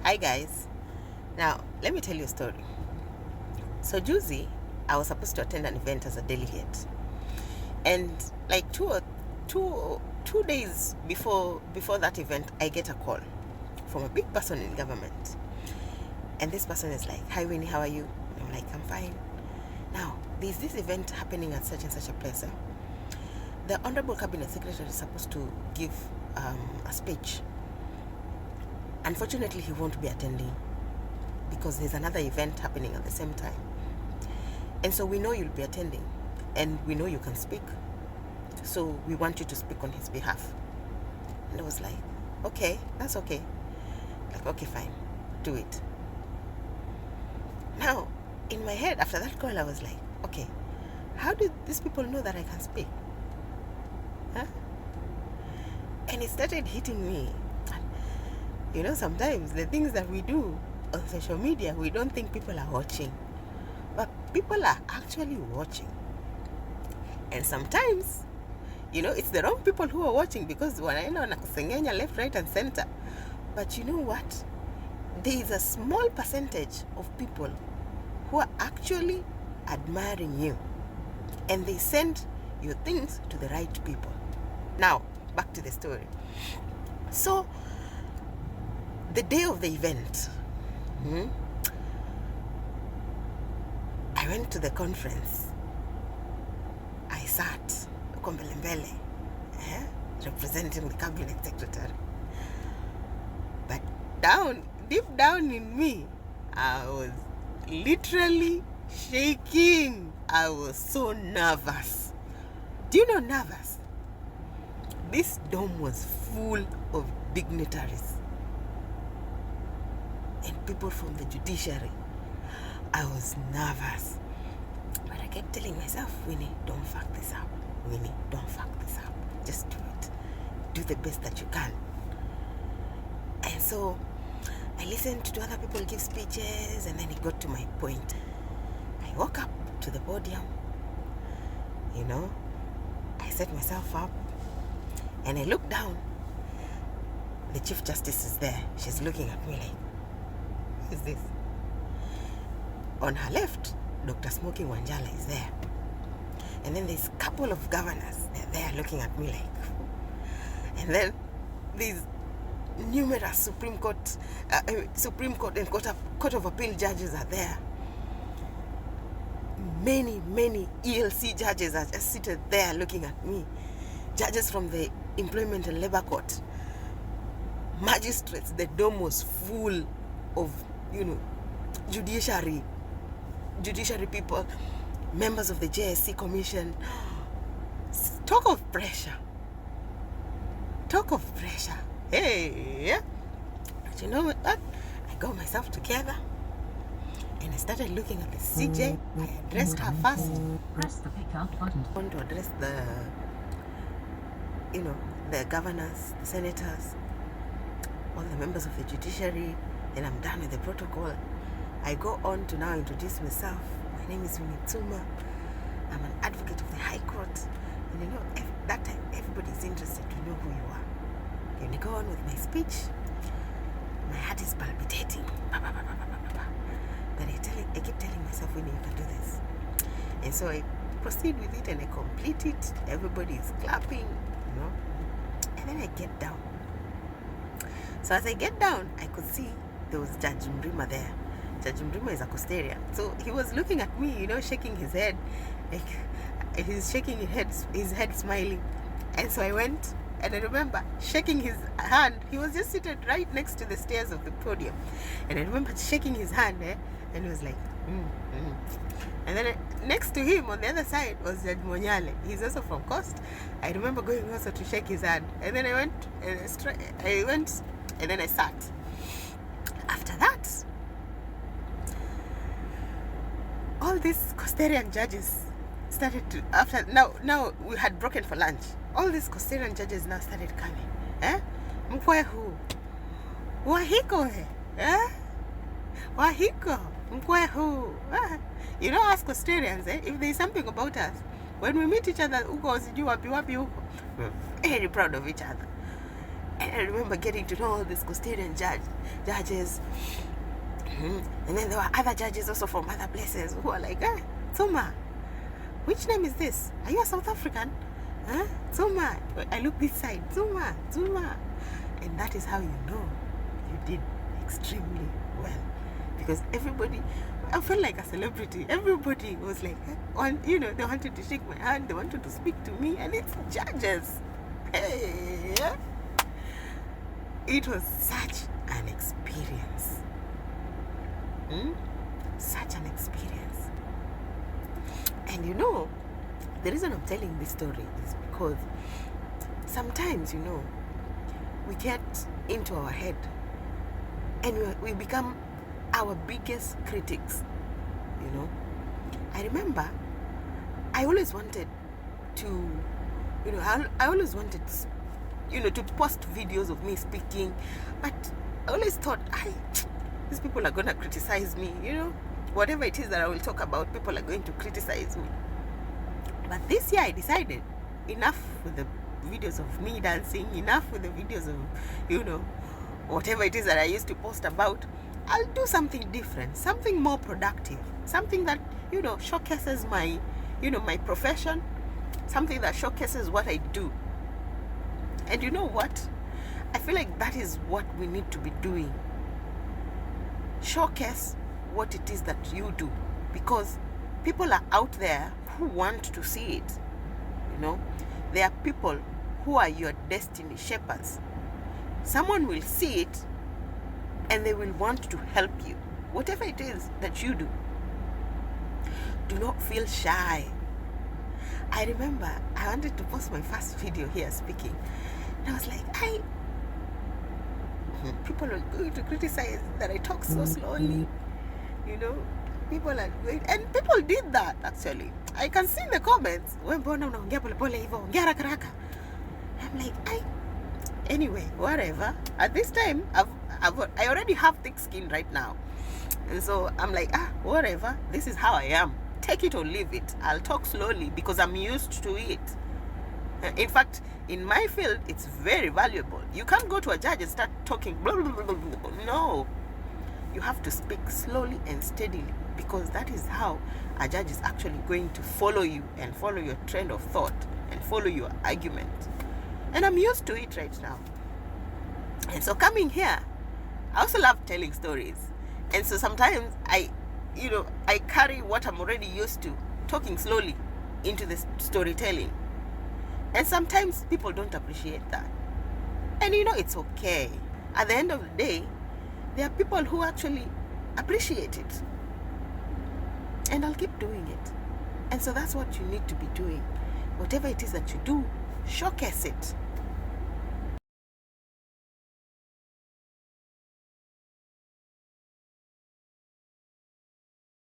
Hi guys. Now let me tell you a story. So Juzi, I was supposed to attend an event as a delegate, and like two days before that event, I get a call from a big person in government, and this person is like, "Hi Winnie, how are you?" And I'm like, "I'm fine." Now there's this event happening at such and such a place. The Honorable Cabinet Secretary is supposed to give a speech. Unfortunately, he won't be attending because there's another event happening at the same time. And so we know you'll be attending, and we know you can speak. So we want you to speak on his behalf. And I was like, okay, that's okay. Like, okay, fine, do it. Now, in my head, after that call, I was like, okay, how did these people know that I can speak? Huh? And it started hitting me. You know, sometimes the things that we do on social media, we don't think people are watching. But people are actually watching. And sometimes, you know, it's the wrong people who are watching because wanaenda wanakusengenya left, right, and center. But you know what? There is a small percentage of people who are actually admiring you. And they send your things to the right people. Now, back to the story. So, the day of the event, I went to the conference. I sat mbele, representing the cabinet secretary. But deep down in me, I was literally shaking. I was so nervous. Do you know nervous? This dome was full of dignitaries and people from the judiciary. I was nervous. But I kept telling myself, Winnie, don't fuck this up. Winnie, don't fuck this up. Just do it. Do the best that you can. And so I listened to other people give speeches, and then it got to my point. I walk up to the podium, you know, I set myself up, and I look down. The Chief Justice is there. She's looking at me like, who is this? On her left, Dr. Smoking Wanjala is there. And then there's a couple of governors. They're there looking at me like, and then these numerous Supreme Court and Court of Appeal judges are there. Many ELC judges are just seated there looking at me. Judges from the Employment and Labor Court. Magistrates. The dome was full of, you know, judiciary people, members of the JSC Commission. Talk of pressure. Hey, but you know what? I got myself together and I started looking at the CJ. I addressed her first. Press the pick up button. I want to address the governors, the senators, all the members of the judiciary, and I'm done with the protocol. I go on to now introduce myself. My name is Winnie Tsuma. I'm an advocate of the High Court. And you know, that time everybody's interested to know who you are. And I go on with my speech. My heart is palpitating. But I keep telling myself, Winnie, you can do this. And so I proceed with it and I complete it. Everybody is clapping, you know. And then I get down. So as I get down, I could see there was Judge Mrima there. Judge Mrima is a custodian. So he was looking at me, you know, shaking his head. Like, he's shaking his head smiling. And so I went, and I remember shaking his hand. He was just seated right next to the stairs of the podium. And I remember shaking his hand, and he was like, And then next to him on the other side was Judge Monyale. He's also from Coast. I remember going also to shake his hand. And then I went, and then I sat. After that, all these Costarian judges started to, now we had broken for lunch. All these Costarian judges now started coming. Mkwehu. Wahiko. Wahiko. Mkwehu. You know, us Costarians, if there's something about us, when we meet each other, we're very proud of each other. And I remember getting to know all these custodian judges. And then there were other judges also from other places who were like, Tsuma, which name is this? Are you a South African? Tsuma. I look this side. Tsuma. And that is how you know you did extremely well. Because everybody, I felt like a celebrity. Everybody was like, they wanted to shake my hand, they wanted to speak to me, and it's judges. Hey, it was such an experience. Such an experience. And the reason I'm telling this story is because sometimes, we get into our head and we become our biggest critics. I remember I always wanted to, I always wanted, to post videos of me speaking, but I always thought, these people are going to criticize me, whatever it is that I will talk about, people are going to criticize me. But this year I decided, enough with the videos of me dancing, enough with the videos of, whatever it is that I used to post about. I'll do something different, something more productive, something that, showcases my, my profession, something that showcases what I do. And you know what? I feel like that is what we need to be doing. Showcase what it is that you do, because people are out there who want to see it. There are people who are your destiny shapers. Someone will see it and they will want to help you, whatever it is that you do. Do not feel shy. I remember I wanted to post my first video here speaking, and I was like, people are going to criticize that I talk so slowly. People are going, and people did that actually. I can see in the comments, I'm like, anyway, whatever. At this time, I already have thick skin right now, and so I'm like, whatever. This is how I am. Take it or leave it. I'll talk slowly because I'm used to it. In fact, in my field, it's very valuable. You can't go to a judge and start talking blah, blah, blah, blah, blah. No, you have to speak slowly and steadily, because that is how a judge is actually going to follow you and follow your trend of thought and follow your argument. And I'm used to it right now. And so coming here, I also love telling stories. And so sometimes I carry what I'm already used to, talking slowly, into the storytelling. And sometimes people don't appreciate that. And it's okay. At the end of the day, there are people who actually appreciate it. And I'll keep doing it. And so that's what you need to be doing. Whatever it is that you do, showcase it.